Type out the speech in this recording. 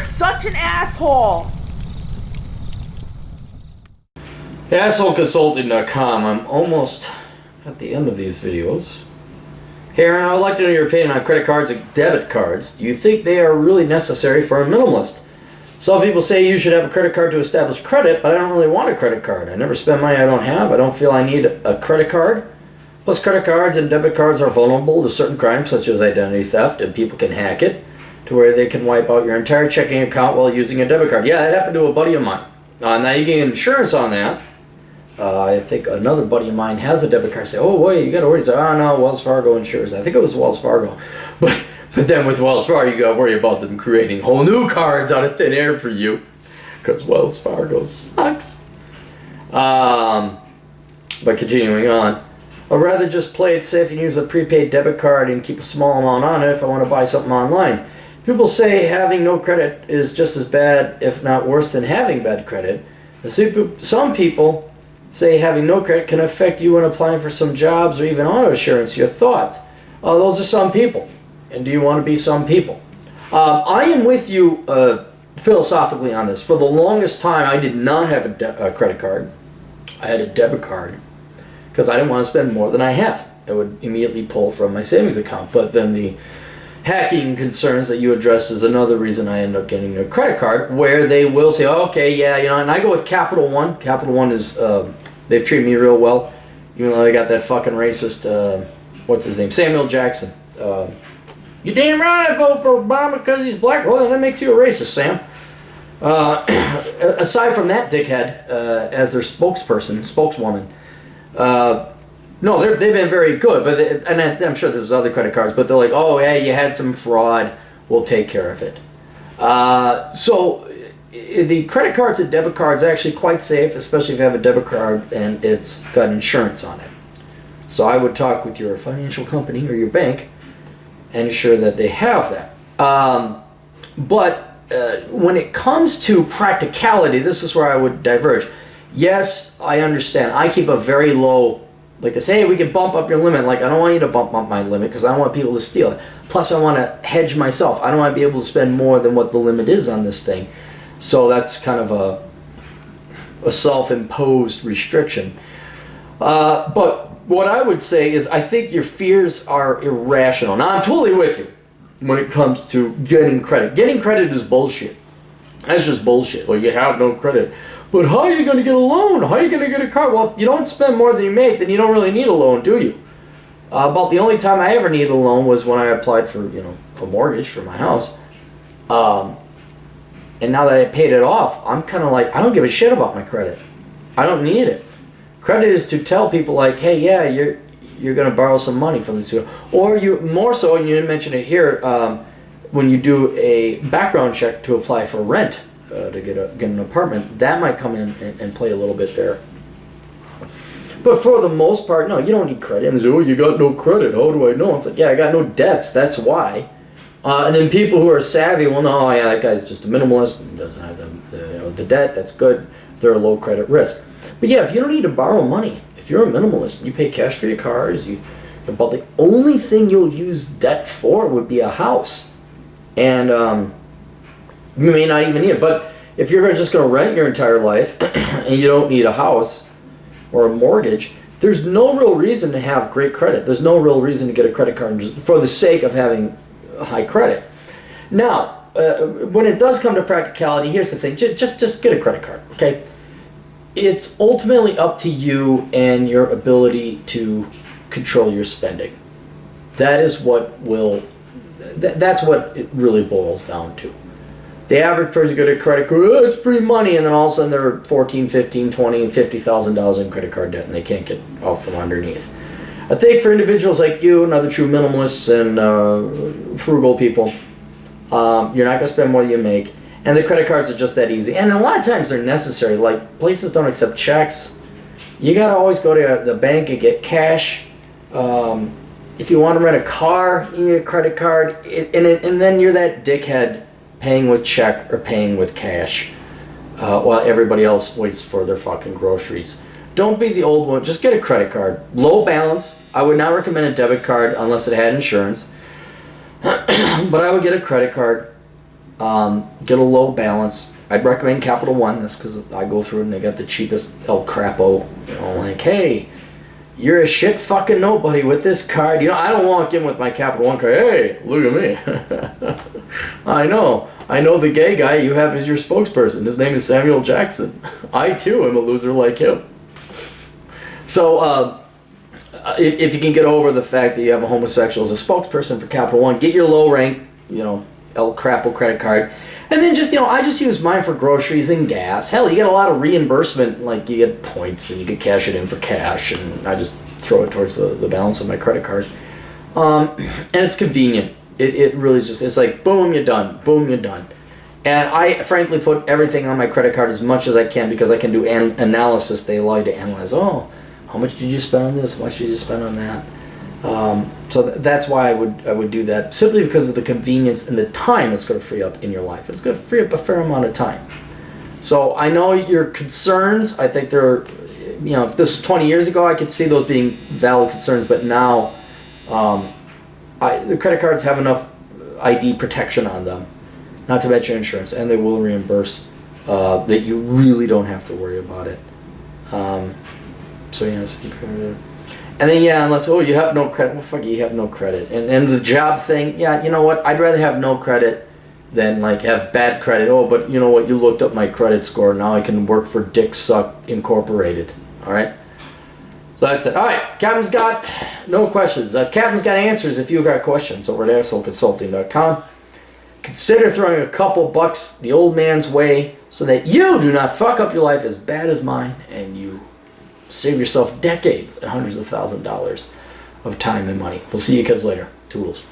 such an asshole! AssholeConsulting.com. I'm almost at the end of these videos. Hey Aaron, I would like to know your opinion on credit cards and debit cards. Do you think they are really necessary for a minimalist? Some people say you should have a credit card to establish credit, but I don't really want a credit card. I never spend money I don't have. I don't feel I need a credit card. Plus, credit cards and debit cards are vulnerable to certain crimes such as identity theft, and people can hack it to where they can wipe out your entire checking account while using a debit card. Yeah, that happened to a buddy of mine. Now you get insurance on that. I think another buddy of mine has a debit card. Say, oh wait, you got to worry. He's like, oh no, Wells Fargo insures. I think it was Wells Fargo, but then with Wells Fargo, you got to worry about them creating whole new cards out of thin air for you, because Wells Fargo sucks. But continuing on, I'd rather just play it safe and use a prepaid debit card and keep a small amount on it if I want to buy something online. People say having no credit is just as bad, if not worse, than having bad credit. Some people say having no credit can affect you when applying for some jobs or even auto insurance. Your thoughts? Those are some people. And do you want to be some people? I am with you philosophically on this. For the longest time, I did not have a credit card. I had a debit card because I didn't want to spend more than I had. It would immediately pull from my savings account. But then the hacking concerns that you addressed is another reason I end up getting a credit card, where they will say, oh, okay, yeah, you know, and I go with Capital One. Capital One is, they've treated me real well, even though they got that fucking racist, what's his name, Samuel Jackson. You damn right I vote for Obama because he's black. Well, then that makes you a racist, Sam. Aside from that dickhead, as their spokeswoman, no, they've been very good, but and I'm sure there's other credit cards, but they're like, oh, yeah, you had some fraud, we'll take care of it. So the credit cards and debit cards are actually quite safe, especially if you have a debit card and it's got insurance on it. So I would talk with your financial company or your bank and ensure that they have that. But when it comes to practicality, this is where I would diverge. Yes, I understand. I keep a very low, like they say, hey, we can bump up your limit. Like, I don't want you to bump up my limit because I don't want people to steal it. Plus, I want to hedge myself. I don't want to be able to spend more than what the limit is on this thing. So that's kind of a self-imposed restriction. But what I would say is I think your fears are irrational. Now, I'm totally with you when it comes to getting credit. Getting credit is bullshit. That's just bullshit. Well, you have no credit. But how are you going to get a loan? How are you going to get a car? Well, if you don't spend more than you make, then you don't really need a loan, do you? About the only time I ever needed a loan was when I applied for, a mortgage for my house. And now that I paid it off, I'm kind of like, I don't give a shit about my credit. I don't need it. Credit is to tell people like, hey, yeah, you're going to borrow some money from this people. Or you, more so, and you didn't mention it here, when you do a background check to apply for rent, to get an apartment, that might come in and play a little bit there. But for the most part, no, you don't need credit. And they say, oh, you got no credit. How do I know? It's like, yeah, I got no debts. That's why. And then people who are savvy, well, no, yeah, that guy's just a minimalist and doesn't have the debt. That's good. They're a low credit risk. But yeah, if you don't need to borrow money, if you're a minimalist and you pay cash for your cars, about the only thing you'll use debt for would be a house. And you may not even need it, but if you're just going to rent your entire life and you don't need a house or a mortgage, there's no real reason to have great credit. There's no real reason to get a credit card just for the sake of having high credit. Now, when it does come to practicality, here's the thing. Just get a credit card, okay? It's ultimately up to you and your ability to control your spending. That is what that's what it really boils down to. The average person get a credit card, oh, it's free money, and then all of a sudden they're $14, $15, $20, and $50,000 in credit card debt, and they can't get out from underneath. I think for individuals like you and other true minimalists and frugal people, you're not going to spend more than you make, and the credit cards are just that easy. And a lot of times they're necessary. Like, places don't accept checks. You got to always go to the bank and get cash. If you want to rent a car, you need a credit card, and then you're that dickhead paying with check or paying with cash while everybody else waits for their fucking groceries. Don't be the old one. Just get a credit card. Low balance. I would not recommend a debit card unless it had insurance. But I would get a credit card. Get a low balance. I'd recommend Capital One. That's because I go through it and they got the cheapest El Crapo. You know, like, hey, you're a shit fucking nobody with this card. You know, I don't walk in with my Capital One card. Hey, look at me. I know the gay guy you have as your spokesperson. His name is Samuel Jackson. I too am a loser like him. So, if you can get over the fact that you have a homosexual as a spokesperson for Capital One, get your low rank, you know, El Crapo credit card. And then just, you know, I just use mine for groceries and gas. Hell, you get a lot of reimbursement, like you get points and you could cash it in for cash, and I just throw it towards the balance of my credit card. And it's convenient. It really just, it's like, boom, you're done. Boom, you're done. And I frankly put everything on my credit card as much as I can because I can do analysis. They allow you to analyze, oh, how much did you spend on this? How much did you spend on that? So that's why I would do that, simply because of the convenience and the time it's going to free up in your life. It's going to free up a fair amount of time. So I know your concerns. I think they're, you know, if this was 20 years ago, I could see those being valid concerns. But now, the credit cards have enough ID protection on them, not to mention insurance, and they will reimburse, that you really don't have to worry about it. So yeah, and then yeah, unless, oh, you have no credit, well, fuck it, you have no credit. And the job thing, yeah, you know what, I'd rather have no credit than like have bad credit. Oh, but you know what, you looked up my credit score, now I can work for Dick Suck Incorporated. Alright, so that's it. Alright, Captain's got no questions. Captain's got answers if you got questions over at assholeconsulting.com. Consider throwing a couple bucks the old man's way so that you do not fuck up your life as bad as mine, and you save yourself decades and hundreds of $1,000s of time and money. We'll see you kids later. Toodles.